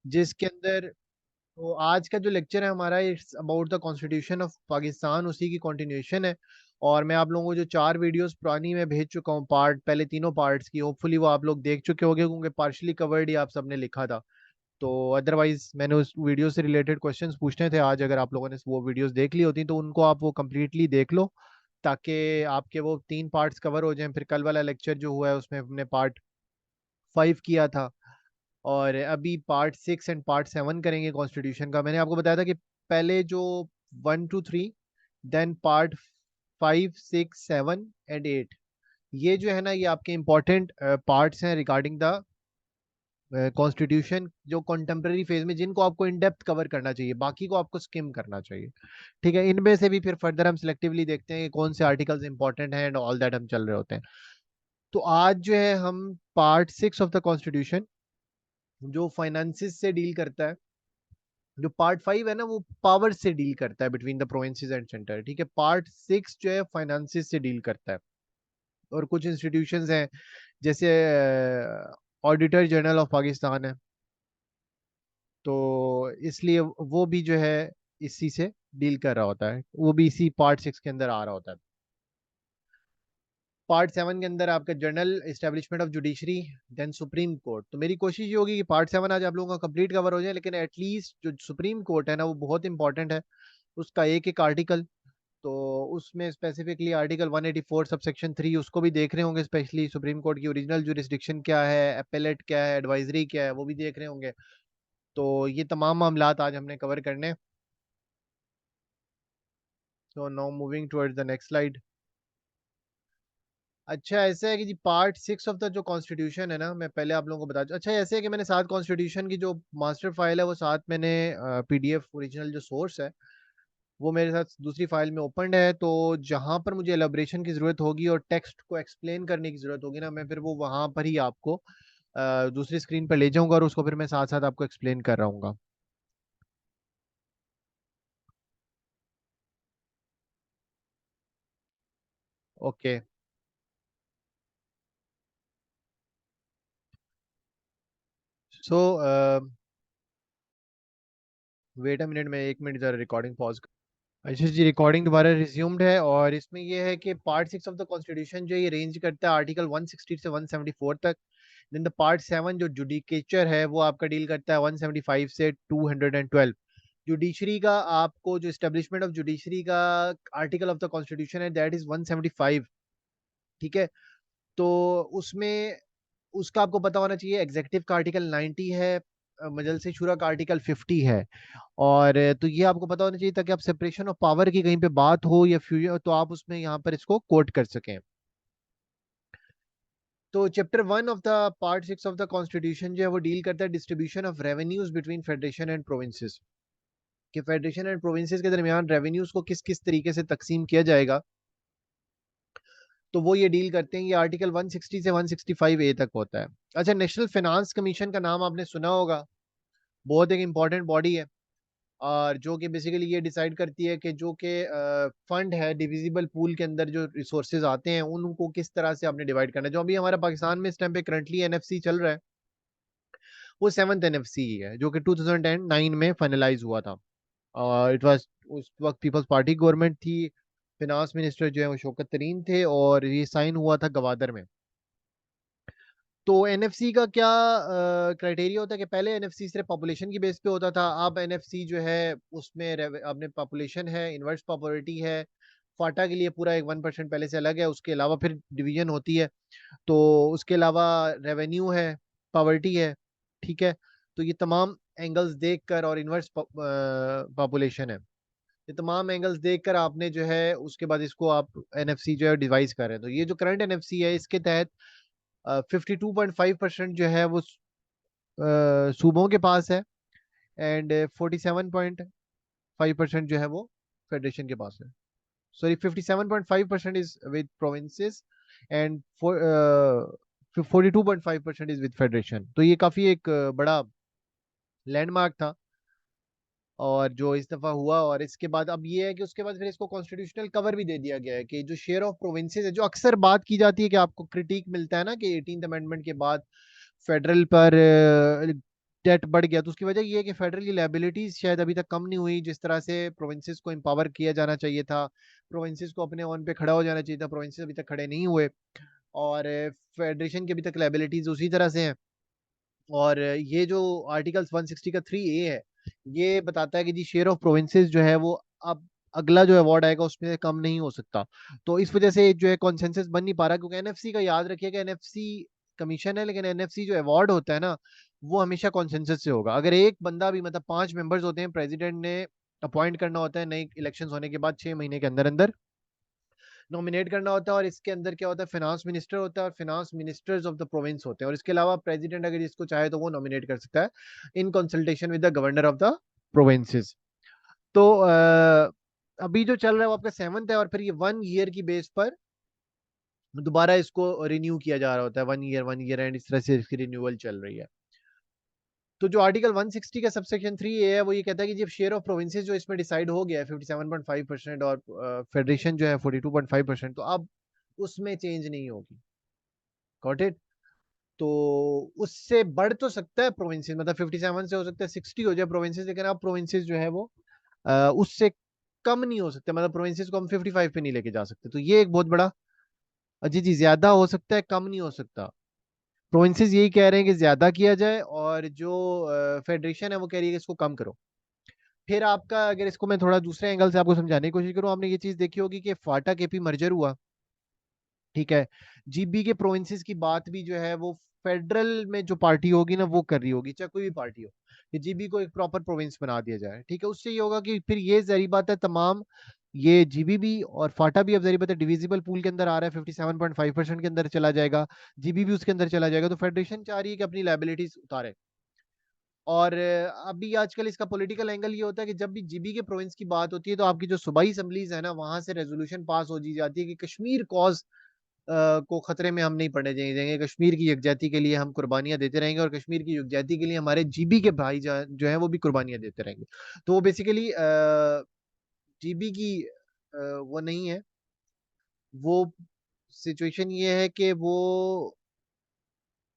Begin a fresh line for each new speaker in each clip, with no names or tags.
जिसके अंदर तो आज का जो लेक्चर है हमारा it's about the constitution of Pakistan, उसी की कंटिन्यूएशन है। और मैं आप लोगों को जो 4 वीडियोस पुरानी मैं भेज चुका हूँ, पार्ट पहले तीनों पार्ट्स की, होपफुली वो आप लोग देख चुके होंगे क्योंकि पार्शली कवर्ड ही आप सबने लिखा था। तो अदरवाइज मैंने उस वीडियो से रिलेटेड क्वेश्चंस पूछने थे आज, अगर आप लोगों ने वो वीडियोस देख ली होती तो उनको आप वो कम्प्लीटली देख लो, ताकि आपके वो 3 पार्ट्स कवर हो जाएं। फिर कल वाला लेक्चर जो हुआ है उसमें हमने पार्ट 5 किया था, और अभी पार्ट 6 एंड पार्ट 7 करेंगे कॉन्स्टिट्यूशन का। मैंने आपको बताया था कि पहले जो 1 2 3, देन पार्ट 5 6 7 एंड 8, ये जो है ना ये आपके इंपॉर्टेंट पार्ट्स हैं रिगार्डिंग द कॉन्स्टिट्यूशन, जो कॉन्टेम्प्रेरी फेज में जिनको आपको इन डेप्थ कवर करना चाहिए, बाकी को आपको स्किम करना चाहिए। ठीक है, इनमें से भी फिर फर्दर हम सिलेक्टिवली देखते हैं कि कौन से आर्टिकल्स इंपॉर्टेंट हैं एंड ऑल दैट हम चल रहे होते हैं। तो आज जो है हम पार्ट 6 ऑफ द कॉन्स्टिट्यूशन जो फाइनेंसिस से डील करता है, जो पार्ट 5 है ना वो पावर से डील करता है between the provinces and centre. ठीक है, पार्ट 6 जो है फाइनेंसिस से डील करता है। और कुछ इंस्टीट्यूशंस हैं जैसे ऑडिटर जनरल ऑफ पाकिस्तान है, तो इसलिए वो भी जो है इसी से डील कर रहा होता है, वो भी इसी पार्ट 6 के अंदर आ रहा होता है। पार्ट 7 के अंदर आपका general establishment of judiciary, then Supreme Court. तो मेरी कोशिश ये होगी कि पार्ट 7 आज आप लोगों का कंप्लीट कवर हो जाए, लेकिन एटलीस्ट जो सुप्रीम कोर्ट है ना वो बहुत इंपॉर्टेंट है, उसका एक एक आर्टिकल। तो उसमें स्पेसिफिकली आर्टिकल 184 सबसेक्शन 3 उसको भी देख रहे होंगे, स्पेशली सुप्रीम कोर्ट की ओरिजिनल जुरिस्डिक्शन क्या है, अपेलेट क्या है, एडवाइजरी क्या है, वो भी देख रहे होंगे। तो ये तमाम मामलात आज हमने कवर करने। So now moving towards the next slide. अच्छा ऐसा है कि जी पार्ट 6 ऑफ द जो कॉन्स्टिट्यूशन है ना, मैं पहले आप लोगों को बता दूं। अच्छा ऐसे है कि मैंने साथ कॉन्स्टिट्यूशन की जो मास्टर फाइल है वो साथ मैंने पीडीएफ ओरिजिनल जो सोर्स है वो मेरे साथ दूसरी फाइल में ओपन है। तो जहां पर मुझे एलाब्रेशन की जरूरत होगी और टेक्स्ट को एक्सप्लेन करने की जरूरत होगी ना, मैं फिर वो वहां पर ही आपको दूसरी स्क्रीन पर ले जाऊंगा और उसको फिर मैं साथ साथ आपको एक्सप्लेन कर रहा हूँ। Okay, so wait a minute, मैं 1 मिनट जरा रिकॉर्डिंग पॉज। अच्छा जी, रिकॉर्डिंग दोबारा रिज्यूम्ड है, और इसमें यह है कि पार्ट 6 ऑफ द कॉन्स्टिट्यूशन जो ये रेंज करता है आर्टिकल 160 से 174 तक। देन द पार्ट 7 जो जुडिकेचर है वो आपका डील करता है 175 से 212। जुडिशरी का आपको जो एस्टेब्लिशमेंट ऑफ जुडिशरी का आर्टिकल ऑफ द कॉन्स्टिट्यूशन है दैट इज 175। ठीक है, तो उसमें उसका आपको पता होना चाहिए, एग्जेक्टिव का आर्टिकल 90 है, मजलिस शूरा का आर्टिकल 50 है। और तो ये आपको पता होना चाहिए ताकि आप सेपरेशन ऑफ पावर की कहीं पे बात हो या फ्यूजन तो आप उसमें यहाँ पर इसको कोट कर सकें। तो chapter 1 of the part 6 of the constitution जो है वो डील करता है distribution of revenues between federation and provinces, कि फेडरेशन एंड प्रोविंसेस के दरमियान रेवेन्यूज को किस किस तरीके से तकसीम किया जाएगा। तो वो ये डील करते हैं, ये आर्टिकल 160 से 165 तक होता है। अच्छा, नेशनल फाइनेंस कमीशन का नाम आपने सुना होगा, बहुत एक इंपॉर्टेंट बॉडी है, और जो कि बेसिकली ये डिसाइड करती है कि जो कि फंड है डिविजिबल पूल के अंदर जो रिसोर्सेज आते हैं उनको किस तरह से आपने डिवाइड करना है। जो अभी हमारा पाकिस्तान में इस टाइम पे करंटली एनएफसी चल रहा है वो 7th एनएफसी ही है, जो कि 2009 में फाइनलाइज हुआ था। इट वाज उस वक्त पीपल्स पार्टी गवर्नमेंट थी, फिनांस मिनिस्टर जो है वो शौकत तरीन थे, और ये साइन हुआ था गवादर में। तो एनएफसी का क्या क्राइटेरिया होता है कि पहले एनएफसी सिर्फ पॉपुलेशन की बेस पे होता था, अब एनएफसी जो है उसमें अपने पॉपुलेशन है, इन्वर्स पॉपुलरिटी है, फाटा के लिए पूरा एक 1% पहले से अलग है, उसके अलावा फिर डिवीजन होती है। तो उसके अलावा रेवेन्यू है, पॉवर्टी है। ठीक है, तो ये तमाम एंगल्स देखकर, और इन्वर्स पॉपुलेशन है, ये तमाम एंगल्स देखकर आपने जो है उसके बाद इसको आप एनएफसी जो है डिवाइस कर रहे हैं। तो ये जो करंट एनएफसी है इसके तहत 52.5% जो है वो सूबों के पास है, एंड 47.5% जो है वो फेडरेशन के पास है। Sorry, 57.5% is with provinces, and 42.5% is with federation. तो ये काफी एक बड़ा लैंडमार्क था, और जो इस दफा हुआ। और इसके बाद अब ये है कि उसके बाद फिर इसको कॉन्स्टिट्यूशनल कवर भी दे दिया गया है कि जो शेयर ऑफ प्रोविंसेस है, जो अक्सर बात की जाती है कि आपको क्रिटिक मिलता है ना कि 18th अमेंडमेंट के बाद फेडरल पर डेट बढ़ गया, तो उसकी वजह ये है कि फेडरल की लायबिलिटीज शायद अभी तक कम नहीं हुई जिस तरह से प्रोविंसेस को एम्पावर किया जाना चाहिए था, प्रोविंसेस को अपने ऑन पे खड़ा हो जाना चाहिए था, प्रोविंसेस अभी तक खड़े नहीं हुए, और फेडरेशन की अभी तक लायबिलिटीज उसी तरह से हैं। और ये जो आर्टिकल 160 का 3A है, ये बताता है कि जी शेयर ऑफ प्रोविंसेस जो है वो अब अगला जो अवार्ड आएगा उसमें कम नहीं हो सकता। तो इस वजह से जो है कॉन्सेंसस बन नहीं पा रहा, क्योंकि एनएफसी का याद रखिएगा, एनएफसी कमीशन है, लेकिन एनएफसी जो अवार्ड होता है ना, वो हमेशा कॉन्सेंसस से होगा। अगर एक बंदा भी, मतलब 5 मेंबर्स होते हैं, प्रेसिडेंट ने अपॉइंट करना होता है नए इलेक्शन होने के बाद 6 महीने के अंदर अंदर नॉमिनेट करना होता है, और इसके अंदर क्या होता है, फाइनेंस मिनिस्टर होता है और finance ministers of the province होते हैं, और इसके अलावा प्रेसिडेंट अगर इसको चाहे तो वो नॉमिनेट कर सकता है in consultation with the governor of the provinces. तो अभी जो चल रहा है वो आपका 7th है, और फिर ये 1 ईयर की बेस पर दोबारा इसको रिन्यू किया जा रहा होता है, 1 ईयर एंड इस तरह से इसकी रिन्यूअल चल रही है। तो जो आर्टिकल 160 का सबसेक्शन 3A है वो ये कहता है कि जब शेयर ऑफ प्रोविंसेस जो इसमें डिसाइड हो गया है 57.5% और फेडरेशन जो है 42.5%, तो अब उसमें चेंज नहीं होगी। Got it? तो उससे बढ़ तो सकता है प्रोविंसेस, मतलब 57 से हो सकता है 60 हो जाए प्रोविंसेस, लेकिन अब प्रोविंसेस जो है वो उससे कम नहीं हो सकते, मतलब प्रोविंसेस को हम 55 पे नहीं लेके जा सकते। तो ये एक बहुत बड़ा, जी जी, ज्यादा हो सकता है, कम नहीं हो सकता। प्रोविंसेस यही कह रहे हैं कि ज्यादा किया जाए, और जो फेडरेशन है वो कह रही है कि इसको कम करो। फिर आपका, अगर इसको मैं थोड़ा दूसरे एंगल से आपको समझाने की कोशिश करूं, आपने ये चीज देखी होगी कि फाटा केपी मर्जर हुआ, ठीक है, जीबी के प्रोविंसेस की बात भी जो है वो फेडरल में जो पार्टी होगी ना वो कर रही होगी, चाहे कोई भी पार्टी हो, कि जीबी को एक प्रॉपर प्रोविंस बना दिया जाए। ठीक है, उससे ये होगा कि फिर ये जहरी बात है, तमाम ये जीबी भी और फाटा भी अब जहरी बात है डिविजिबल पूल के अंदर आ रहा है, 57.5% के अंदर चला जाएगा, जीबी भी उसके अंदर चला जाएगा। तो फेडरेशन चाह रही है कि अपनी लाइबिलिटीज उतारे। और अभी आजकल इसका पॉलिटिकल एंगल ये होता है कि जब भी जीबी के प्रोविंस की बात होती है तो आपकी जो सूबाई असम्बलीज है ना, वहां से रेजोल्यूशन पास हो जी जाती है कि कश्मीर कॉज को खतरे में हम नहीं पड़ने देंगे, कश्मीर की यकजहती के लिए हम कुर्बानियां देते रहेंगे, और कश्मीर की यकजहती के लिए हमारे जीबी के भाई जो है वो भी कुर्बानियां देते रहेंगे। तो वो बेसिकली जीबी की वो नहीं है, वो सिचुएशन ये है कि वो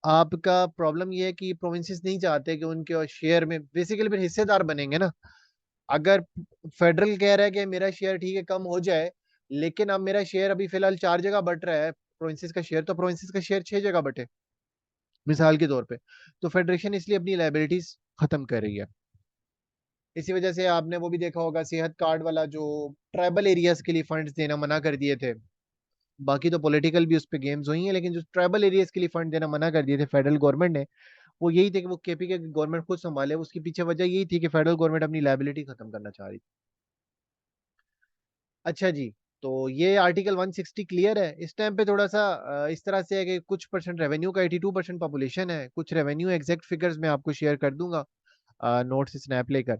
आपका प्रॉब्लम ये है कि प्रोविंसेस नहीं चाहते कि उनके शेयर में बेसिकली फिर हिस्सेदार बनेंगे ना। अगर फेडरल कह रहा है कि मेरा शेयर ठीक है कम हो जाए, लेकिन अब मेरा शेयर अभी फिलहाल 4 जगह बट रहा है प्रोविंसेस का शेयर, तो प्रोविंसेस का शेयर 6 जगह बटे मिसाल के तौर पे, तो फेडरेशन इसलिए अपनी लाइबिलिटीज खत्म कर रही है। इसी वजह से आपने वो भी देखा होगा सेहत कार्ड वाला, जो ट्राइबल एरियाज के लिए फंड्स देना मना कर दिए थे। बाकी तो पॉलिटिकल भी उस पर गेम्स हुई हैं, लेकिन जो ट्राइबल एरियाज के लिए फंड देना मना कर दिए थे फेडरल गवर्नमेंट ने, वो यही थे कि वो केपी के गवर्नमेंट खुद संभाले। उसके पीछे वजह यही थी कि फेडरल गवर्नमेंट अपनी लाइबिलिटी खत्म करना चाह रही थी। अच्छा जी, तो ये आर्टिकल 160 क्लियर है। इस टाइम पे थोड़ा सा इस तरह से है कि कुछ परसेंट रेवेन्यू का 82% पॉपुलेशन है, कुछ रेवेन्यू एग्जैक्ट फिगर्स मैं आपको शेयर कर दूंगा नोट से स्नैप लेकर।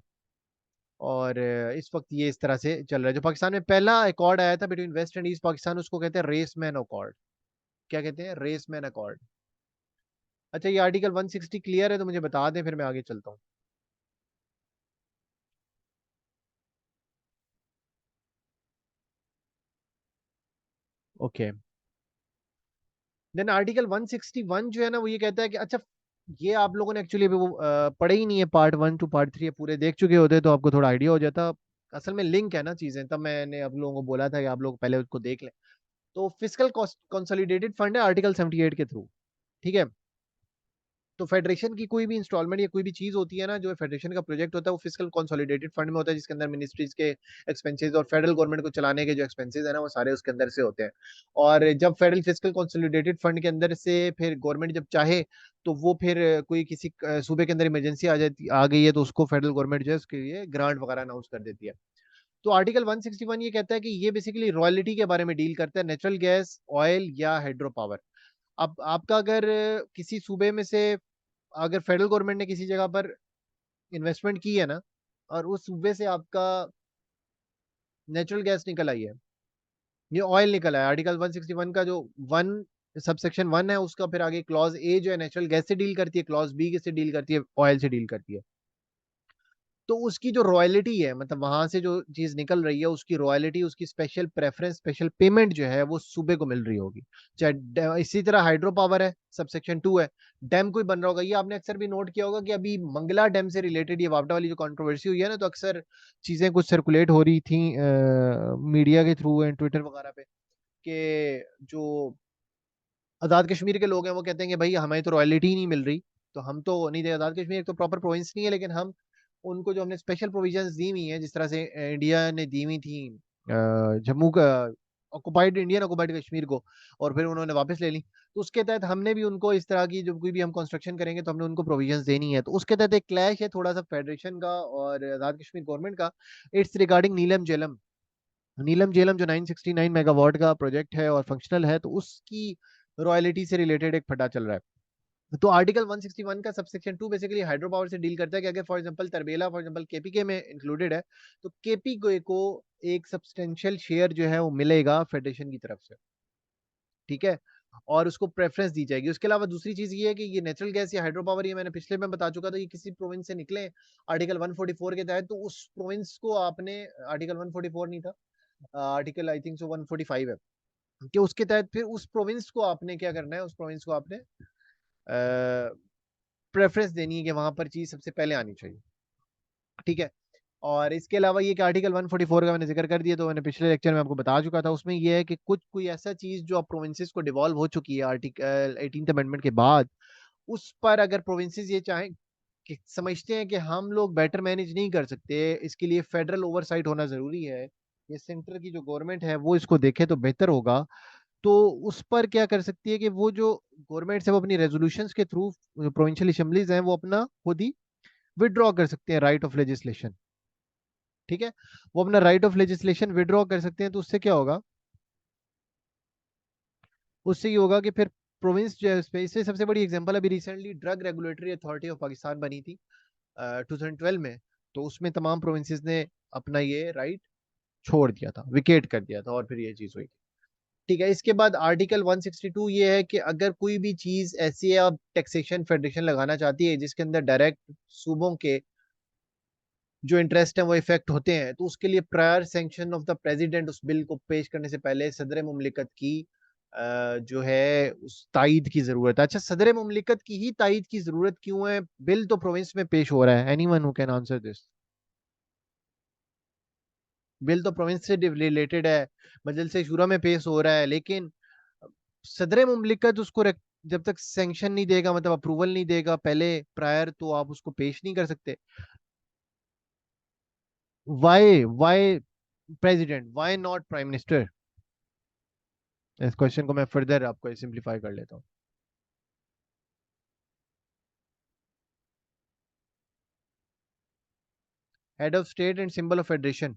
और इस वक्त ये इस तरह से चल रहा है। जो पाकिस्तान में पहला अकॉर्ड आया था between West and East Pakistan, उसको कहते हैं रेसमैन अकॉर्ड। क्या कहते हैं? Raisman accord. अच्छा, ये आर्टिकल 160 क्लियर है तो मुझे बता दें, फिर मैं आगे चलता हूँ। ओके, देन आर्टिकल 161 जो है ना वो ये कहता है कि, अच्छा, ये आप लोगों ने एक्चुअली वो पढ़े ही नहीं है, पार्ट 1 to पार्ट 3 पूरे देख चुके होते तो आपको थोड़ा आइडिया हो जाता। असल में लिंक है ना चीजें, तब मैंने आप लोगों को बोला था कि आप लोग पहले उसको देख लें। तो फिजिकल कंसोलिडेटेड फंड है आर्टिकल 78 के थ्रू। ठीक है, तो फेडरेशन की कोई भी इंस्टॉलमेंट या कोई भी चीज होती है ना, जो फेडरेशन का प्रोजेक्ट होता है वो फिजिकल कंसोलिडेटेड फंड में होता है, जिसके अंदर मिनिस्ट्रीज के एक्सपेंसेस और फेडरल गवर्नमेंट को चलाने के जो एक्सपेंसेस है ना वो सारे उसके अंदर से होते हैं। और जब फेडरल फिजिकल कंसोलिडेटेड फंड के अंदर से फिर गवर्नमेंट जब चाहे तो वो फिर कोई किसी सूबे के अंदर इमरजेंसी आ गई है तो उसको फेडरल गवर्नमेंट जो है उसके लिए ग्रांट वगैरह अनाउंस कर देती है। तो आर्टिकल 161 ये कहता है कि ये बेसिकली रॉयल्टी के बारे में डील करता है, नेचुरल गैस, ऑयल या हाइड्रो पावर। अब आपका अगर किसी सूबे में से, अगर फेडरल गवर्नमेंट ने किसी जगह पर इन्वेस्टमेंट की है ना, और उस सूबे से आपका नेचुरल गैस निकल आई है, ये ऑयल निकल आया, आर्टिकल 161 का जो वन सबसेक्शन 1 है उसका फिर आगे क्लॉज ए जो है नेचुरल गैस से डील करती है, क्लॉज बी से डील करती है, ऑयल से डील करती है। तो उसकी जो रॉयल्टी है, मतलब वहां से जो चीज निकल रही है, उसकी रॉयल्टी, उसकी स्पेशल प्रेफरेंस, स्पेशल पेमेंट जो है वो सूबे को मिल रही होगी। चाहे इसी तरह हाइड्रो पावर है, सबसेक्शन 2 है, डैम कोई बन रहा होगा। ये आपने अक्सर भी नोट किया होगा कि अभी मंगला डैम से रिलेटेड ये वापडा वाली जो कंट्रोवर्सी हुई है ना, तो अक्सर चीजें कुछ सर्कुलेट हो रही थी मीडिया के थ्रू एंड ट्विटर वगैरह पे, कि जो आजाद कश्मीर के लोग हैं वो कहते हैं कि भाई हमें तो रॉयल्टी ही नहीं मिल रही, तो हम तो नहीं दे। आजाद कश्मीर एक तो प्रॉपर प्रोविंस नहीं है, लेकिन हम उनको जो हमने स्पेशल प्रोविजंस दी हुई हैं, जिस तरह से इंडिया ने दी हुई थी जम्मू का ऑक्युपाइड, इंडियन ऑक्युपाइड कश्मीर को, और फिर उन्होंने वापस ले ली, तो उसके तहत हमने भी उनको इस तरह की, जब कोई भी हम कंस्ट्रक्शन करेंगे तो हमने उनको प्रोविजंस देनी है। तो उसके तहत एक क्लैश है थोड़ा सा फेडरेशन का और आजाद कश्मीर गवर्नमेंट का। इट्स रिगार्डिंग नीलम जेलम। नीलम जेलम जो 969 मेगावाट का प्रोजेक्ट है और फंक्शनल है, तो उसकी रॉयल्टी से रिलेटेड एक फटा चल रहा है। तो आर्टिकल 161 का सबसेक्शन 2 बेसिकली हाइड्रो पावर से डील करता है कि अगर for example Tarbela for example KPK में इंक्लूडेड है, तो केपी को एक सब्सटेंशियल शेयर जो है वो मिलेगा फेडरेशन की तरफ से, ठीक है, और उसको प्रेफरेंस दी जाएगी। उसके अलावा दूसरी चीज ये है कि ये नेचुरल गैस या हाइड्रो पावर, ये मैंने पिछले में बता चुका था, ये किसी प्रोविंस से निकले आर्टिकल 144 के तहत, तो उस प्रोविंस को आपने, आर्टिकल 144 नहीं था, आर्टिकल आई थिंक सो 145 है, कि उसके तहत फिर उस प्रोविंस को आपने क्या करना है, उस प्रोविंस को आपने प्रेफरेंस देनी है कि वहां पर चीज सबसे पहले आनी चाहिए, ठीक है। और इसके अलावा ये कि आर्टिकल 144 का मैंने जिक्र कर दिया, तो मैंने पिछले लेक्चर में आपको बता चुका था, उसमें ये है कि कुछ कोई ऐसा चीज जो अब प्रोविंसेस को डिवॉल्व हो चुकी है आर्टिकल 18th अमेंडमेंट के बाद, उस पर अगर प्रोविंसेस ये चाहें कि समझते हैं कि हम लोग बेटर मैनेज नहीं कर सकते, इसके लिए फेडरल ओवरसाइट होना जरूरी है, ये सेंटर की जो गवर्नमेंट है वो इसको देखे तो बेहतर होगा, तो उस पर क्या कर सकती है कि वो जो गवर्नमेंट है वो अपनी रेजोल्यूशंस के थ्रू, प्रोविंशियल असेंबलीज हैं वो अपना खुद ही विड्रॉ कर सकते हैं राइट ऑफ लेजिस्लेशन, ठीक है। वो अपना राइट ऑफ लेजिस्लेशन विड्रॉ कर सकते हैं, तो उससे क्या होगा, उससे ये होगा कि फिर प्रोविंस जो है उस पे, इससे सबसे बड़ी एग्जांपल अभी recently drug regulatory authority of Pakistan बनी थी 2012 में, तो उसमें तमाम प्रोविंसेस ने अपना ये राइट छोड़ दिया था, विकेट कर दिया था, और फिर ये चीज हुई, ठीक है। इसके बाद आर्टिकल 162 ये है कि अगर कोई भी चीज ऐसी है, अब टैक्सेशन फेडरेशन लगाना चाहती है जिसके अंदर डायरेक्ट सूबों के जो इंटरेस्ट है वो इफेक्ट होते हैं, तो उसके लिए prior sanction of the president, उस बिल को पेश करने से पहले सदर मुमलिकत की जो है उस तायद की जरूरत है। अच्छा, सदर मुमलिकत की ही तायद की जरूरत क्यों है? बिल तो प्रोविंस में पेश हो रहा है, anyone who can answer this? Bill तो प्रोविंस से रिलेटेड है, मजलिस शूरा में पेश हो रहा है, लेकिन सदर मुमलिकत उसको जब तक सैंक्शन नहीं देगा, मतलब अप्रूवल नहीं देगा पहले प्रायर, तो आप उसको पेश नहीं कर सकते। Why president, why not prime minister? इस क्वेश्चन को मैं फर्दर आपको सिंप्लीफाई कर लेता हूँ। Head of state and symbol of federation,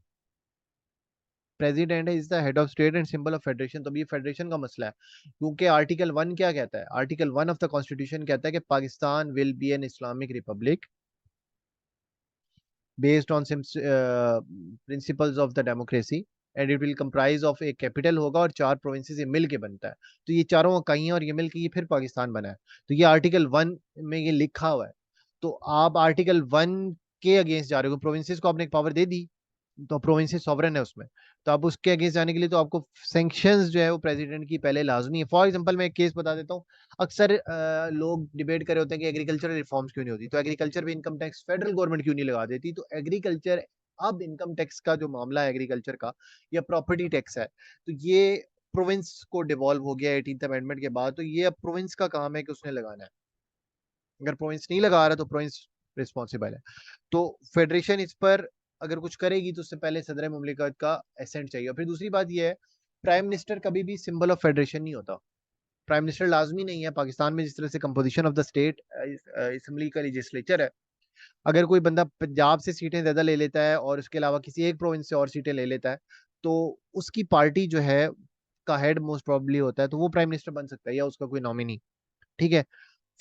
president है, is the head of state and symbol of federation. तो ये फेडरेशन का मसला है, क्योंकि आर्टिकल 1 क्या कहता है, आर्टिकल 1 ऑफ द कॉन्स्टिट्यूशन कहता है कि Pakistan will be an Islamic Republic based on principles of the democracy, and it will comprise of एक कैपिटल होगा और 4 प्रोविंसेस, ये मिल के बनता है। तो ये चारों इकाइयां और ये मिल के ये फिर पाकिस्तान बना है। तो ये आर्टिकल 1 में ये लिखा हुआ है। तो आप आर्टिकल 1 के अगेंस्ट जा रहे हो, प्रोविंसेस को आपने एक पावर दे दी, तो प्रोविंसेस सॉवरन है उसमें, तो आप उसके अगेंस्ट जाने के लिए तो आपको सैंक्शंस जो है वो प्रेसिडेंट की पहले लाजमी है। फॉर एग्जांपल मैं एक केस बता देता हूँ। अक्सर लोग डिबेट कर रहे होते हैं कि एग्रीकल्चरल रिफॉर्म्स क्यों नहीं होती, तो एग्रीकल्चर पे इनकम टैक्स फेडरल गवर्नमेंट क्यों नहीं लगा देती? तो एग्रीकल्चर, अब इनकम टैक्स का जो मामला है एग्रीकल्चर का, या प्रॉपर्टी टैक्स है, तो ये प्रोविंस को डिवॉल्व हो गया 18th अमेंडमेंट के बाद, तो ये अब प्रोविंस का काम है कि उसने लगाना है। अगर प्रोविंस नहीं लगा रहा तो प्रोविंस रिस्पॉन्सिबल है। तो फेडरेशन इस पर अगर कुछ करेगी तो उससे पहले सदर मुमलिकत का एसेंट चाहिए। और फिर दूसरी बात यह है, प्राइम मिनिस्टर कभी भी सिंबल ऑफ फेडरेशन नहीं होता। प्राइम मिनिस्टर लाजमी नहीं है पाकिस्तान में, जिस तरह से composition of the state assembly का लेजिस्लेचर है। अगर कोई बंदा पंजाब से सीटें ज्यादा ले लेता है और उसके अलावा किसी एक प्रोविंस से और सीटें ले लेता है, तो उसकी पार्टी जो है का हेड मोस्ट प्रोबेबली होता है, तो वो प्राइम मिनिस्टर बन सकता है या उसका कोई नॉमिनी, ठीक है।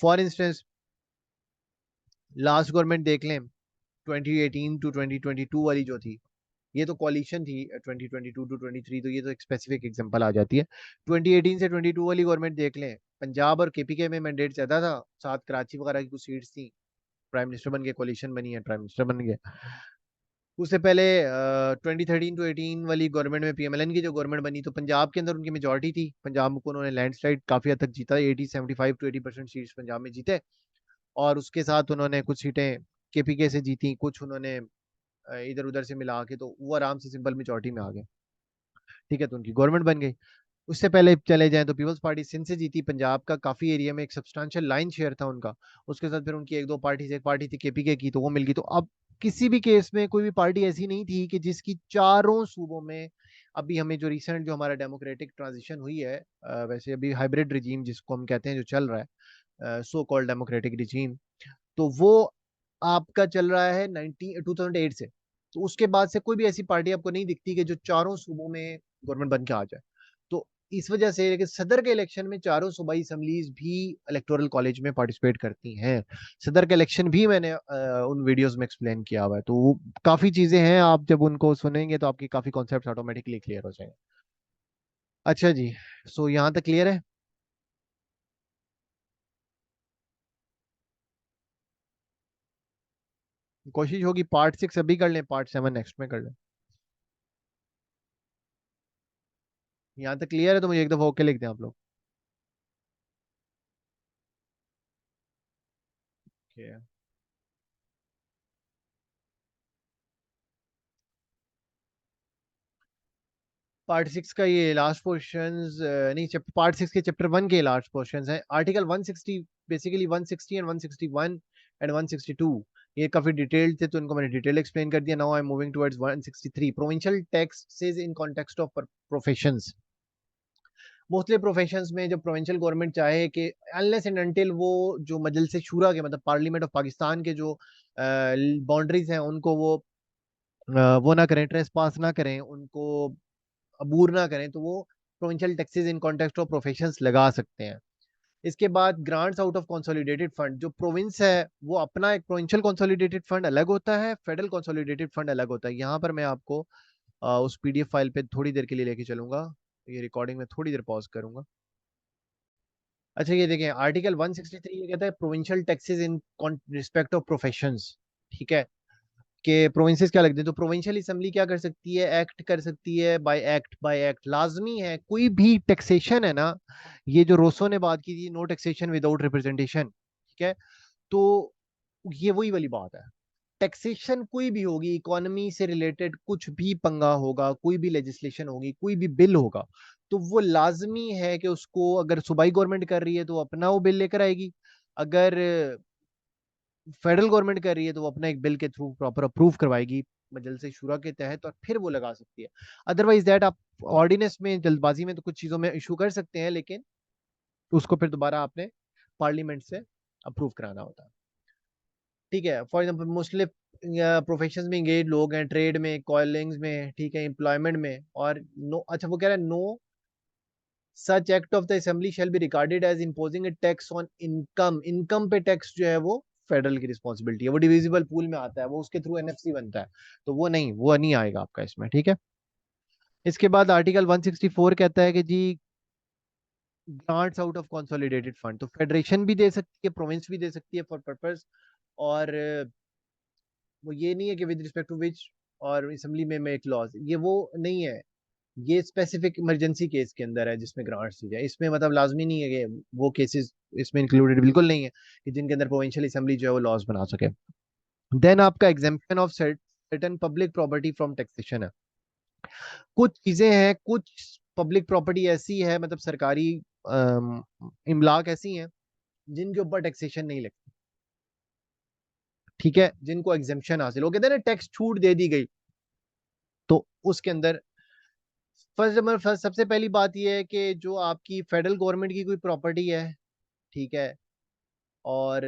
फॉर इंस्टेंस लास्ट गवर्नमेंट देख लें, 2018 टू 2022 वाली जो थी, ये तो कॉलिशन थी, 2022 टू 23, तो ये तो एक स्पेसिफिक एग्जांपल आ जाती है। 2018 से 22 वाली गवर्नमेंट देख लें, पंजाब और केपीके में मैंडेट ज्यादा था, साथ कराची वगैरह की कुछ सीट्स थी, प्राइम मिनिस्टर बन गए, कोalition बनी है, प्राइम मिनिस्टर बन गए। उससे पहले 2013 to 18 वाली गवर्नमेंट में पीएमएलएन की जो गवर्नमेंट बनी, तो पंजाब के अंदर उनकी मेजोरिटी थी, पंजाब को उन्होंने लैंडस्लाइड काफी हद तक जीता, 75 to 80% सीट्स पंजाब में जीते। और उसके साथ उन्होंने कुछ सीटें केपीके से जीती, कुछ उन्होंने इधर उधर से मिला के, तो वो आराम से सिंपल मेजोरिटी में आ गए। ठीक है, तो उनकी गवर्नमेंट बन गई। उससे पहले चले जाएं तो पीपल्स पार्टी सिंध से जीती, पंजाब का काफी एरिया में एक सब्सटेंशियल लाइन शेयर था उनका। उसके साथ फिर उनकी एक दो पार्टी, एक पार्टी थी केपीके की, तो वो मिल गई। तो अब किसी भी केस में कोई भी पार्टी ऐसी नहीं थी कि जिसकी चारों सूबों में, अभी हमें जो रिसेंट जो हमारा डेमोक्रेटिक ट्रांजिशन हुई है, वैसे अभी हाइब्रिड रिजीम जिसको हम कहते हैं जो चल रहा है, सो कॉल्ड डेमोक्रेटिक रिजीम, तो वो आपका चल रहा है 2008 से। तो उसके बाद से कोई भी ऐसी पार्टी आपको नहीं दिखती कि जो चारों सूबों में गवर्नमेंट बन के आ जाए। तो इस वजह से, लेकिन सदर के इलेक्शन में चारों सूबाई असम्बलीज भी इलेक्टोरल कॉलेज में पार्टिसिपेट करती हैं। सदर का इलेक्शन भी मैंने उन वीडियोस में एक्सप्लेन किया हुआ है, तो वो काफी चीजें हैं, आप जब उनको सुनेंगे तो आपकी काफी कॉन्सेप्ट ऑटोमेटिकली क्लियर हो जाएंगे। अच्छा जी, सो यहाँ तक क्लियर है। कोशिश होगी पार्ट 6 अभी कर लें, पार्ट 7 नेक्स्ट में कर लें। यहाँ तक क्लियर है तो मुझे एक दफा ओके लिख दें आप लोग। Okay. पार्ट 6 का ये लास्ट पोर्शंस, नहीं, पार्ट 6 के चैप्टर 1 के लास्ट पोर्शंस हैं। आर्टिकल 160, बेसिकली 160 एंड 161 एंड 162, ये काफी डिटेल्ड थे, तो इनको मैंने डिटेल एक्सप्लेन कर दिया। Now I am moving towards 163, provincial taxes in context of professions. Mostly professions में जब प्रोविंशियल गवर्नमेंट चाहे कि अनलेस एंड अनटिल वो जो मजलिस शूरा के, मतलब पार्लियामेंट ऑफ पाकिस्तान के जो बाउंड्रीज हैं उनको वो ना करें, ट्रेस पास ना करें, उनको अबूर ना करें, तो वो provincial taxes in context of professions लगा सकते हैं। इसके बाद grants out of consolidated fund, जो प्रोविंस है वो अपना एक प्रोविंशियल कंसोलिडेटेड फंड अलग होता है, फेडरल कंसोलिडेटेड फंड अलग होता है। यहाँ पर मैं आपको उस पीडीएफ फाइल पे थोड़ी देर के लिए लेके चलूंगा, ये रिकॉर्डिंग में थोड़ी देर पॉज करूंगा। अच्छा, ये देखें, आर्टिकल 163 ये कहता है provincial taxes in respect of professions. ठीक है, कि प्रोविंसेस क्या लगते हैं, तो प्रोविंशियल असेंबली क्या कर सकती है, एक्ट कर सकती है बाय एक्ट। बाय एक्ट लाजमी है, कोई भी टैक्सेशन है ना, ये जो रोसो ने बात की थी, नो टैक्सेशन विदाउट रिप्रेजेंटेशन, ठीक है, तो ये वही वाली बात है। टैक्सेशन कोई भी होगी, इकोनॉमी से रिलेटेड कुछ भी पंगा होगा, कोई भी लेजिस्लेशन होगी, कोई भी बिल होगा, तो वो लाजमी है कि उसको, अगर सूबाई गवर्नमेंट कर रही है तो वो अपना वो बिल लेकर आएगी, अगर फेडरल गवर्नमेंट कर रही है तो वो अपना एक बिल के थ्रू प्रॉपर अप्रूव करवाएगी मजलिस शुरा के तहत, और फिर वो लगा सकती है। अदरवाइज दैट आप ऑर्डिनेंस में जल्दबाजी में तो कुछ चीजों में इशू कर सकते हैं, लेकिन उसको फिर दोबारा आपने पार्लियामेंट से अप्रूव कराना होता है। ठीक है, फॉर एग्जाम्पल मोस्टली प्रोफेशन में इंगेज लोग हैं, ट्रेड में, कॉलिंग्स में, ठीक है, एम्प्लॉयमेंट में, और नो, अच्छा वो कह रहा है, no such act of the assembly shall be regarded as imposing a tax on income. Income पे टैक्स जो है वो फेडरल की रिस्पॉन्सिबिलिटी है, वो डिविजिबल पूल में आता है, वो उसके थ्रू एनएफसी बनता है, तो वो नहीं आएगा आपका इसमें। ठीक है, इसके बाद आर्टिकल 164 कहता है कि जी grants out of consolidated fund, तो फेडरेशन भी दे सकती है, प्रोविंस भी दे सकती है फॉर पर्पस, और वो ये नहीं है कि विद रिस्पेक्ट टू विच और असेंबली में मेक लॉज, ये वो नहीं है। ये स्पेसिफिक इमरजेंसी केस के अंदर है जिसमें ग्रांट्स दी जाए, इसमें मतलब लाजमी नहीं है कि वो केसेस इसमें इंक्लूडेड बिल्कुल नहीं है कि जिनके अंदर प्रोविंशियल असेंबली जो है वो लॉज बना सके। देन आपका exemption of certain public property from taxation है। कुछ चीजें हैं, कुछ पब्लिक प्रॉपर्टी ऐसी है, मतलब सरकारी इमलाक ऐसी हैं जिनके ऊपर टैक्सेशन नहीं लगती। ठीक है, जिनको एग्जेम्पशन हासिल हो, कहते हैं ना टैक्स छूट दे दी गई, तो उसके अंदर फर्स्ट सबसे पहली बात यह है कि जो आपकी फेडरल गवर्नमेंट की कोई प्रॉपर्टी है, ठीक है, और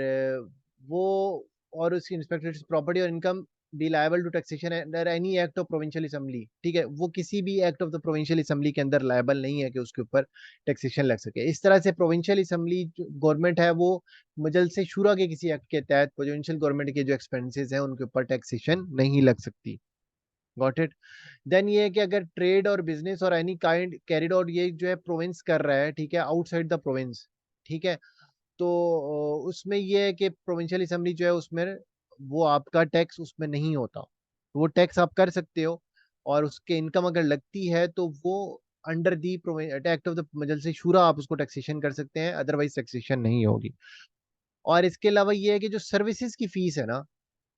वो, और उसकी इंस्पेक्टेड प्रॉपर्टी और income be liable to taxation under any act of provincial assembly. ठीक है, वो किसी भी act of the provincial assembly के अंदर लायबल नहीं है कि उसके ऊपर टैक्सेशन लग सके। इस तरह से प्रोविंशियल असेंबली गवर्नमेंट है वो मजलिस शूरा के किसी एक्ट के तहत प्रोविंशियल गवर्नमेंट के जो एक्सपेंसेस हैं उनके ऊपर टैक्सेशन नहीं लग सकती। Got it. देन ये है कि अगर ट्रेड और बिजनेस और एनी काइंड कैरिड आउट, ये जो है प्रोविंस कर रहा है, ठीक है, आउटसाइड द प्रोविंस, ठीक है, तो उसमें ये है कि प्रोविंशियल असेंबली जो है उसमें वो आपका टैक्स उसमें नहीं होता, वो टैक्स आप कर सकते हो, और उसके इनकम अगर लगती है तो वो under the act of the मजल से शूरा आप उसको टैक्सेशन कर सकते हैं, अदरवाइज टैक्सेशन नहीं होगी। और इसके अलावा ये है कि जो सर्विसेज की फीस है ना,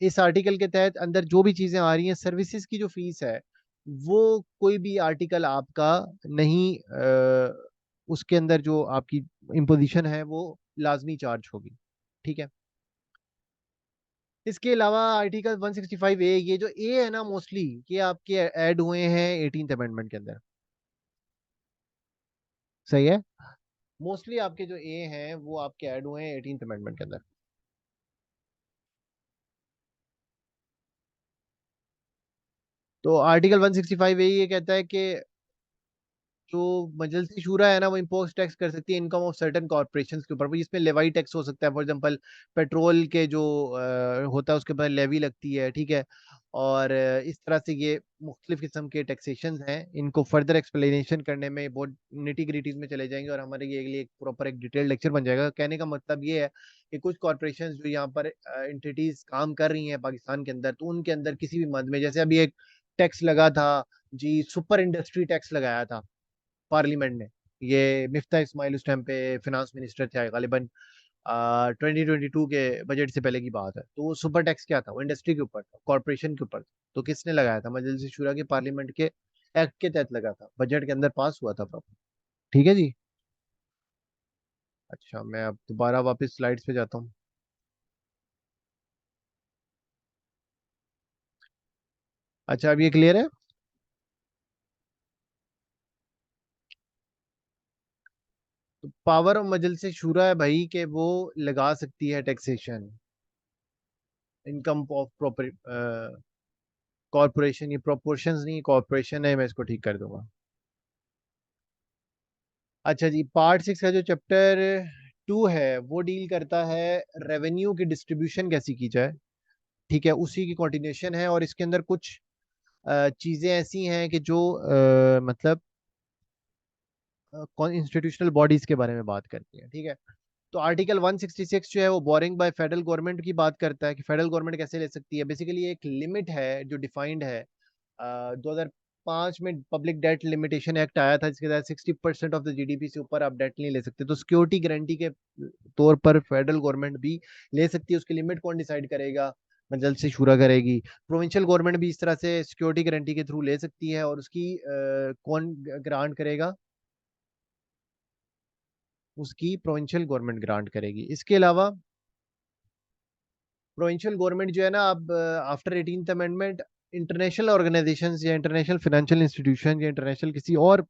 इस आर्टिकल के तहत अंदर जो भी चीजें आ रही हैं, सर्विसेज की जो फीस है वो कोई भी आर्टिकल आपका नहीं, उसके अंदर जो आपकी इम्पोजिशन है वो लाजमी चार्ज होगी। ठीक है। इसके अलावा आर्टिकल 165 ए, ये जो ए है ना मोस्टली ये आपके ऐड हुए हैं 18th अमेंडमेंट के अंदर। सही है। मोस्टली आपके जो ए हैं वो आपके ऐड हुए हैं 18th अमेंडमेंट के अंदर। तो आर्टिकल 165 ए ये कहता है कि जो मजलिस शूरा है ना वो इम्पोज टैक्स कर सकती है इनकम ऑफ सर्टेन कॉर्पोरेशंस के ऊपर, भाई इसमें लेवाई टैक्स हो सकता है, फॉर एग्जांपल पेट्रोल के जो होता है उसके ऊपर लेवी लगती है। ठीक है। और इस तरह से ये मुख्तलिफ किस्म के टैक्सेशन हैं, इनको फर्दर एक्सप्लेनेशन करने में बहुत निटी ग्रिटीज में चले जाएंगे, और हमारे ये लिए एक प्रॉपर एक डिटेल लेक्चर बन जाएगा। कहने का मतलब ये है कि कुछ कॉर्पोरेशन जो यहाँ पर एंटिटीज काम कर रही हैं पाकिस्तान के अंदर, तो उनके अंदर किसी भी मद में, जैसे अभी एक टैक्स लगा था जी, सुपर इंडस्ट्री टैक्स लगाया था पार्लियामेंट ने, ये मिफ्ता इस्माइल उस टाइम पे फिनांस मिनिस्टर थे गालिबन, 2022 के बजट से पहले की बात है। तो वो सुपर टैक्स क्या था, वो इंडस्ट्री के ऊपर था, कॉर्पोरेशन के ऊपर था। तो किसने लगाया था, मजलिस शुरा के पार्लियामेंट के एक्ट के तहत लगा था, बजट के अंदर पास हुआ था प्रॉपर। ठीक है जी। अच्छा, मैं अब दोबारा वापस स्लाइड्स पे जाता हूँ। अच्छा, अब ये क्लियर है। तो पावर ऑफ मजलिस शुरा है भाई कि वो लगा सकती है taxation income of proper corporation, ये प्रोपोर्शंस नहीं कॉर्पोरेशन है, मैं इसको ठीक कर दूंगा। अच्छा जी, पार्ट 6 का जो चैप्टर 2 है वो डील करता है रेवेन्यू की डिस्ट्रीब्यूशन कैसी की जाए। ठीक है, उसी की कंटिन्यूशन है, और इसके अंदर कुछ चीजें ऐसी हैं कि जो मतलब इंस्टीट्यूशनल बॉडीज के बारे में बात करती हैं। ठीक है। तो आर्टिकल 166 जो है वो बोरिंग बाय फेडरल गवर्नमेंट की बात करता है कि फेडरल गवर्नमेंट कैसे ले सकती है। बेसिकली एक लिमिट है जो डिफाइंड है, 2005 में पब्लिक डेट लिमिटेशन एक्ट आया था, जिसके तहत 60% ऑफ द जीडीपी से ऊपर आप डेट नहीं ले सकते। तो सिक्योरिटी गारंटी के तौर पर फेडरल गवर्नमेंट भी ले सकती है, उसकी लिमिट कौन डिसाइड करेगा, मैं जल्द से शुरा करेगी। प्रोविंशियल गवर्नमेंट भी इस तरह से सिक्योरिटी गारंटी के थ्रू ले सकती है, और उसकी कौन ग्रांट करेगा, उसकी प्रोविंशियल गवर्नमेंट ग्रांट करेगी। इसके अलावा प्रोविंशियल गवर्नमेंट जो है ना, अब after 18th amendment international organisations या इंटरनेशनल फाइनेंशियल इंस्टीट्यूशन या इंटरनेशनल किसी और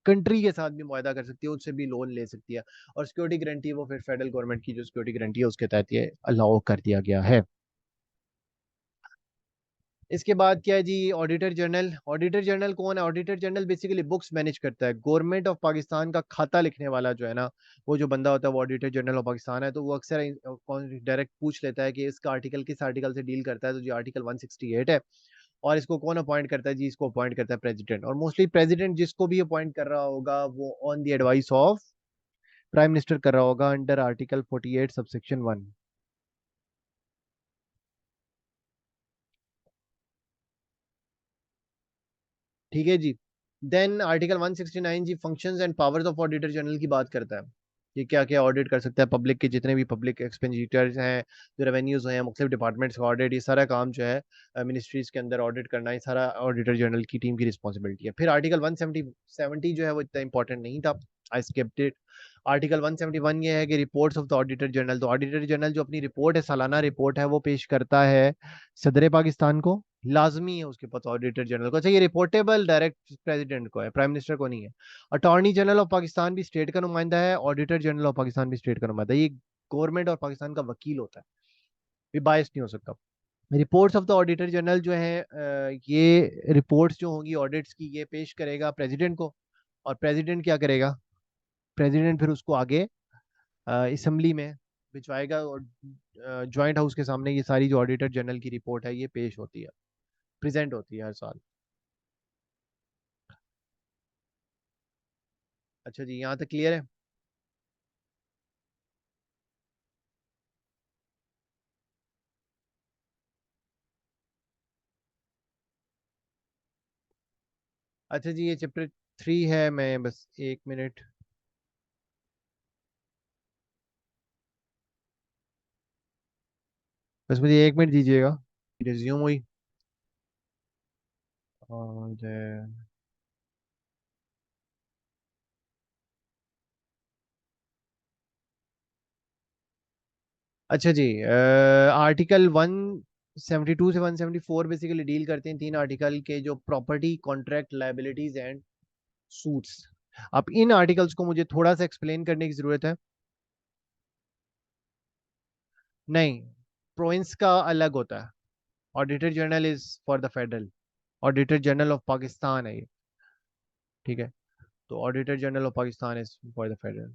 कंट्री के साथ भी मुआहदा कर सकती है, उससे भी लोन ले सकती है। और सिक्योरिटी गारंटी वो फिर फेडरल गवर्नमेंट की जो सिक्योरिटी गारंटी है उसके तहत ये अलाउ कर दिया गया है। इसके बाद क्या है जी, ऑडिटर जनरल। ऑडिटर जनरल कौन है, auditor general basically books manage करता है, गवर्नमेंट ऑफ पाकिस्तान का खाता लिखने वाला जो है ना, वो जो बंदा होता है वो ऑडिटर जनरल ऑफ पाकिस्तान है। तो वो अक्सर डायरेक्ट पूछ लेता है कि इसका आर्टिकल किस आर्टिकल से डील करता है, तो जी आर्टिकल 168 है। और इसको कौन अपॉइंट करता है जी, इसको अपॉइंट करता है प्रेसिडेंट, और मोस्टली प्रेसिडेंट जिसको भी अपॉइंट कर रहा होगा वो on the advice of prime minister कर रहा होगा अंडर आर्टिकल 48 सबसेक्शन 1। ठीक है जी। देन आर्टिकल 169 जी functions and powers of auditor general की बात करता है कि क्या क्या ऑडिट कर सकता है, पब्लिक के जितने भी पब्लिक एक्सपेंडिचर्स हैं, जो रेवेन्यूज हैं, मुख्तलिफ डिपार्टमेंट्स का ऑडिट, ये सारा काम जो है मिनिस्ट्रीज के अंदर ऑडिट करना, ये सारा ऑडिटर जनरल की टीम की रिस्पॉन्सिबिलिटी है। फिर आर्टिकल 170 जो है वो इतना इंपॉर्टेंट नहीं था, आई स्किप्ड इट। आर्टिकल 171 ये है कि reports of the auditor general, तो ऑडिटर जनरल जो अपनी रिपोर्ट है, सालाना रिपोर्ट है, वो पेश करता है सदर पाकिस्तान को, लाजमी है उसके पास ऑडिटर जनरल को। अच्छा, ये रिपोर्टेबल डायरेक्ट प्रेसिडेंट को है, प्राइम मिनिस्टर को नहीं है। अटॉर्नी जनरल ऑफ पाकिस्तान भी स्टेट का नुमाइंदा है, ऑडिटर जनरल ऑफ पाकिस्तान भी स्टेट का नुमाइंदा है, ये गवर्नमेंट और पाकिस्तान का वकील होता है, ये बायस नहीं हो सकता। Reports of the auditor general जो है, ये रिपोर्ट्स जो होंगी ऑडिट्स की, ये पेश करेगा प्रेसिडेंट को, और प्रेसिडेंट क्या करेगा, प्रेसिडेंट फिर उसको आगे असम्बली में भिजवाएगा, और ज्वाइंट हाउस के सामने ये सारी जो ऑडिटर जनरल की रिपोर्ट है ये पेश होती है, प्रेजेंट होती है हर साल। अच्छा जी, यहाँ तक क्लियर है। अच्छा जी, ये चैप्टर 3 है। मैं बस 1 मिनट, बस मुझे 1 मिनट दीजिएगा। रिज्यूम हुई और अच्छा जी, आर्टिकल 172 से 174 बेसिकली डील करते हैं, तीन आर्टिकल के जो property contract liabilities and suits. अब इन आर्टिकल्स को मुझे थोड़ा सा एक्सप्लेन करने की जरूरत है। नहीं, प्रोविंस का अलग होता है। Auditor general is for the federal. Auditor general of Pakistan है ये, ठीक है। तो auditor general of Pakistan is for the federal.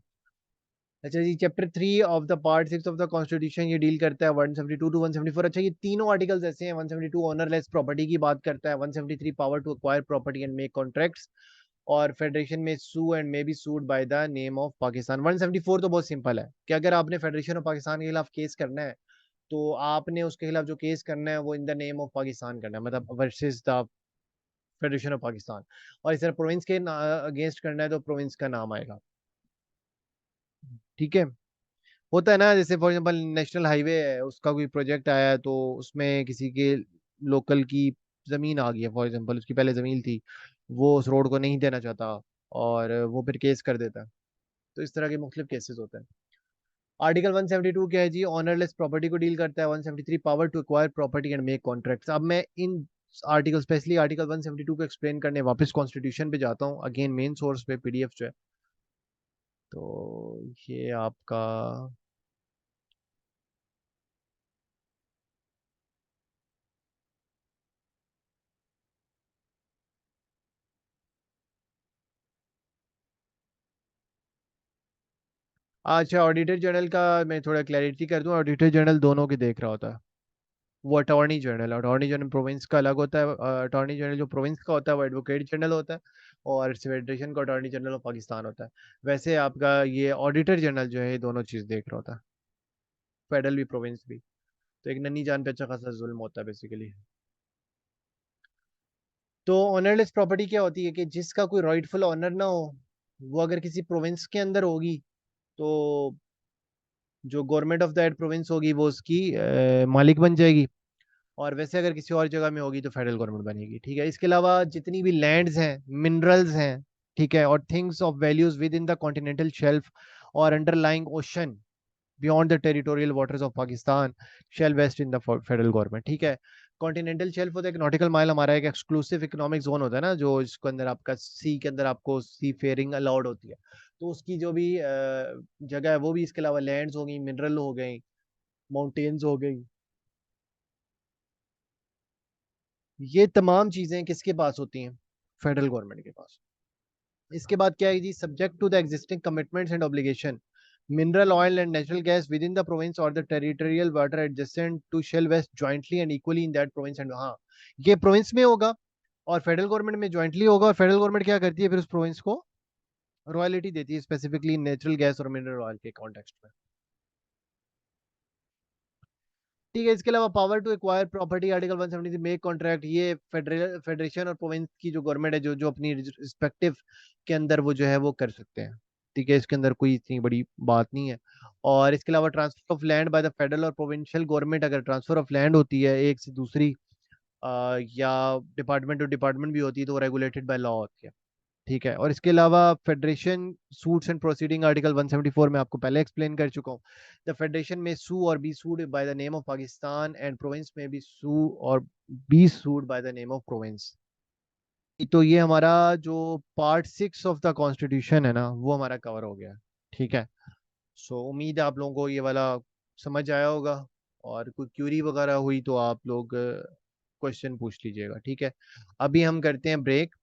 अच्छा जी, chapter 3 of the part 6 of the constitution ये डील करता है 172 टू 174। अच्छा, ये तीनों आर्टिकल्स ऐसे हैं। 172 ऑनरलेस प्रॉपर्टी की बात करता है, 173 power to acquire property and make contracts, और फेडरेशन में sue and may be sued by the name of Pakistan. 174 तो बहुत सिंपल है कि अगर आपने फेडरेशन ऑफ पाकिस्तान के खिलाफ केस करना है तो आपने उसके खिलाफ जो केस करना है वो in the name of Pakistan करना है, मतलब versus the federation of Pakistan. और इस तरह प्रोविंस के अगेंस्ट करना है तो प्रोविंस का नाम आएगा, ठीक है। होता है ना, जैसे फॉर एग्जांपल नेशनल हाईवे है, उसका कोई प्रोजेक्ट आया है तो उसमें किसी के लोकल की जमीन आ गई है, फॉर एग्जांपल उसकी पहले जमीन थी, वो उस रोड को नहीं देना चाहता और वो फिर केस कर देता है। तो इस तरह के मुख्तलिफ केसेस होते हैं। आर्टिकल 172 क्या है जी? ऑनरलेस प्रॉपर्टी को डील करता है। 173 power to acquire property and make contracts. अब मैं इन आर्टिकल, स्पेशली आर्टिकल 172 को एक्सप्लेन करने वापस कॉन्स्टिट्यूशन पे जाता हूँ, अगेन मेन सोर्स पे पीडीएफ जो है। तो ये आपका, अच्छा ऑडिटर जनरल का मैं थोड़ा क्लैरिटी कर दूं। ऑडिटर जनरल दोनों के देख रहा होता है। वो अटॉर्नी जनरल प्रोविंस का अलग होता है। अटॉर्नी जनरल जो प्रोविंस का होता है वो एडवोकेट जनरल होता है, और फेडरेशन का अटॉर्नी जनरल ऑफ पाकिस्तान होता है। वैसे आपका ये ऑडिटर जनरल जो है ये दोनों चीज देख रहा होता है, फेडरल भी प्रोविंस भी। तो एक नन्ही जान पे अच्छा खासा जुल्म होता है बेसिकली। तो ऑनरलेस प्रॉपर्टी क्या होती है कि जिसका कोई राइटफुल ऑनर ना हो, वो अगर किसी प्रोविंस के अंदर होगी तो जो गवर्नमेंट ऑफ दैट प्रोविंस होगी वो उसकी मालिक बन जाएगी। और वैसे अगर किसी और जगह में होगी तो फेडरल गवर्नमेंट बनेगी, ठीक है। इसके अलावा जितनी भी लैंड्स हैं, मिनरल्स हैं, ठीक है, और things of values within the continental shelf और underlying ocean beyond the territorial waters of Pakistan shall vest in the federal government, ठीक है। कॉन्टिनेंटल शेल्फ होता है, एक नॉटिकल माइल हमारा एक एक्सक्लूसिव इकोनॉमिक जोन होता है ना, जो इसके अंदर आपका सी के अंदर आपको सी फेयरिंग अलाउड होती है। तो उसकी जो भी जगह है वो भी, इसके अलावा लैंड्स हो गई, मिनरल हो गई, माउंटेन्स हो गई, ये तमाम चीजें किसके पास होती हैं? फेडरल गवर्नमेंट के पास। इसके बाद क्या है जी? Subject to the existing commitments and obligation, mineral oil and natural gas within the province और the territorial water adjacent to shall vest jointly and equally in that province and, हाँ, ये province में होगा और federal government में jointly होगा। और federal government क्या करती है फिर उस प्रोविंस को रॉयल्टी देती है, स्पेसिफिकली नेचुरल गैस और मिनरल ऑयल के कॉन्टेक्स्ट में, ठीक है। इसके अलावा power to acquire property, article 173 make contract, ये फेडरल फेडरेशन और प्रोविंस की जो गवर्नमेंट है, जो जो अपनी रिस्पेक्टिव के अंदर वो जो है वो कर सकते हैं, ठीक है। इसके अंदर कोई इतनी बड़ी बात नहीं है। और इसके अलावा transfer of land by the federal और प्रोविंशियल गवर्नमेंट, अगर ट्रांसफर ऑफ लैंड होती है एक से दूसरी या डिपार्टमेंट टू डिपार्टमेंट भी होती है तो वो रेगुलेटेड बाय लॉ होती है, ठीक है। और इसके अलावा federation suits and proceeding, article 174 में आपको पहले एक्सप्लेन कर चुका हूँ। द फेडरेशन में सू और be sued by the name of Pakistan and province में भी सू और be sued by the name of province. तो ये हमारा जो पार्ट 6 ऑफ द कॉन्स्टिट्यूशन है ना वो हमारा कवर हो गया, ठीक है। सो उम्मीद है आप लोगों को ये वाला समझ आया होगा, और कोई क्यूरी वगैरह हुई तो आप लोग क्वेश्चन पूछ लीजिएगा, ठीक है। अभी हम करते हैं ब्रेक।